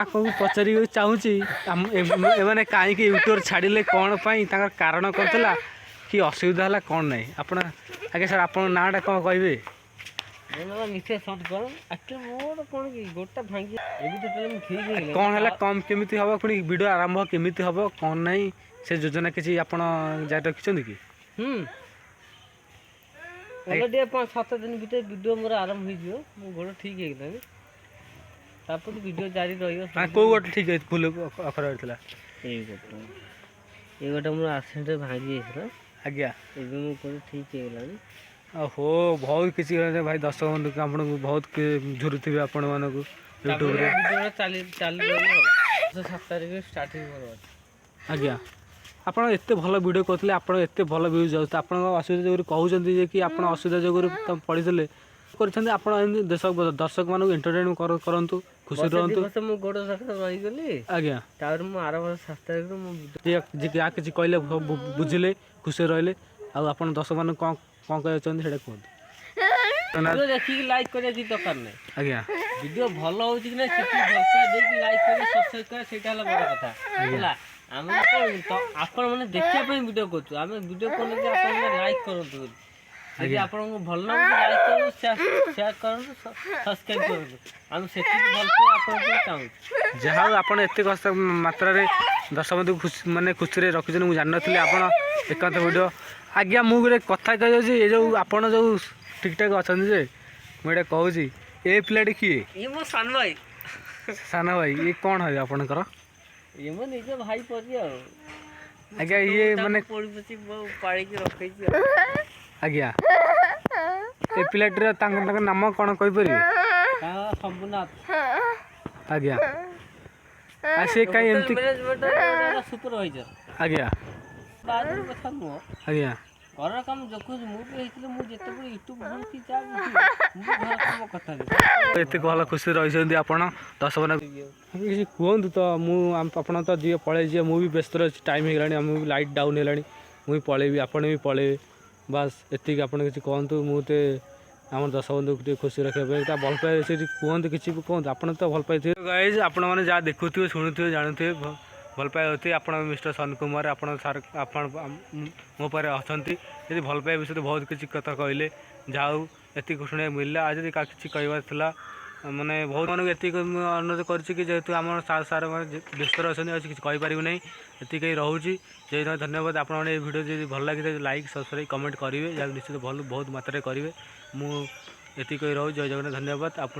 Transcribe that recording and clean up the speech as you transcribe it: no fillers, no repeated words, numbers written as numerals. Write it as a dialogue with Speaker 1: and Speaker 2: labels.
Speaker 1: आपको पचार चाहूँगी एमाने कहीं यूट्यूब छाड़े कौन कारण कौन कि असुविधा है कौन ना आप आगे सर आप नाटा कौन कहे कौन है कम केमी हम पुणी वीडियो आरंभ केमी हम कौन ना से योजना किसी आप जारी रखिंट कि
Speaker 2: अलरेडी 5-7 दिन भीतर वीडियो मोर आरंभ हो मो गोड़ ठीक है तापर वीडियो जारी रही
Speaker 1: कौ गोटे ठीक है भूल अखर होता
Speaker 2: ये गोटे मोर आक्सीडेंट भांगी जाइए
Speaker 1: आज्ञा
Speaker 2: ये ठीक है
Speaker 1: ओहो बहुत किसी भाई दर्शक बंधु आपको बहुत झुरुवे आपण मानक यूट्यूब आज्ञा आप एत भल वीडियो करते आप एत भल व्यूज जाऊँ आप असुविधा जो कहते कि आप असुविधा जो पढ़ी कर दर्शक मान एंटरटेन करूँ खुशी रहतु
Speaker 2: मो गोड़ रहीगली
Speaker 1: आज्ञा
Speaker 2: आर वर्ष 7 तारिख
Speaker 1: क्या किसी कहले बुझे खुशी रही आप दर्शक मान कौन कौन कहते हैं कहते
Speaker 2: देखिए लाइक करिया की दरकार नहीं
Speaker 1: आज्ञा
Speaker 2: वीडियो भल हो कि ना देखिए लाइक कर सब्सक्राइब कर सेटा हला बड़ कथा होला हम तो आपण माने देखिया पे वीडियो करछु हम वीडियो कोन जे आपण लाइक करंतु यदि आपण को भल ना लाइक करू शेयर करू सब्सक्राइब करू हम सेति भल पे आपण को चाहू
Speaker 1: जहाँ आपण एते कष्ट मात्रा रे दर्शक बंधु खुशी माने खुशी रे रखिजन मु जान नथली आपण एकांत वीडियो आज्ञा मु गोटे कथा कह जे जो आपण जो ठीक ठाक अच्छा जे मुझे कहूँ ए पिलाटी किए
Speaker 2: ये मो सान भाई
Speaker 1: सान भाई ये कौन है आपणकर
Speaker 2: ये मो निज भाई परी
Speaker 1: आज्ञा ये माने
Speaker 2: पड़ी पची पाड़ी के रखै
Speaker 1: आज्ञा ए पिलाटीर नाम कौन कहि परिबे
Speaker 2: संपूर्णाथ
Speaker 1: आज्ञा आ से काई एमती
Speaker 2: मैनेजमेंट सुपरवाइजर
Speaker 1: आज्ञा
Speaker 2: बाद कथा नो
Speaker 1: आज्ञा
Speaker 2: घर काम जो मुझे मुझे जिते यूट्यूब भल की जा घर काम कथा
Speaker 1: एत भल खुशी रही आप दर्शक मैंने किसी कहतु तो मुझे तो जी पलि जी मुझे व्यस्त अच्छी टाइम हो गला लाइट डाउन है मुझे पलैबी आपड़ भी पलैबे बास एति आप किसी कहतु मुझे आम दर्शक बंधु खुशी रखा भल पाए से कहते किसी कहते आप तो भल पाई गाइज आपण मैंने जहाँ देखुए शुणुवे जानते भल पाए आप मिस्टर सन कुमार आप सार आप मो पर अच्छा यदि भल पाए विषय बहुत किसी कथा कहले जाऊ एति शुणा मिलला आज जब किसी कहबार माने बहुत मानक एति अनुरोध करेतु जेहेतु आम सार सार व्यस्त अच्छा किसी कहीपर ना ये रोचे जय धन्यवाद आप वीडियो जो भल लगे लाइक सब्सक्राइब कमेंट करेंगे जहाँ निश्चित भल बहुत मात्रा करेंगे मुझे रोज जय जगन्नाथ धन्यवाद आप।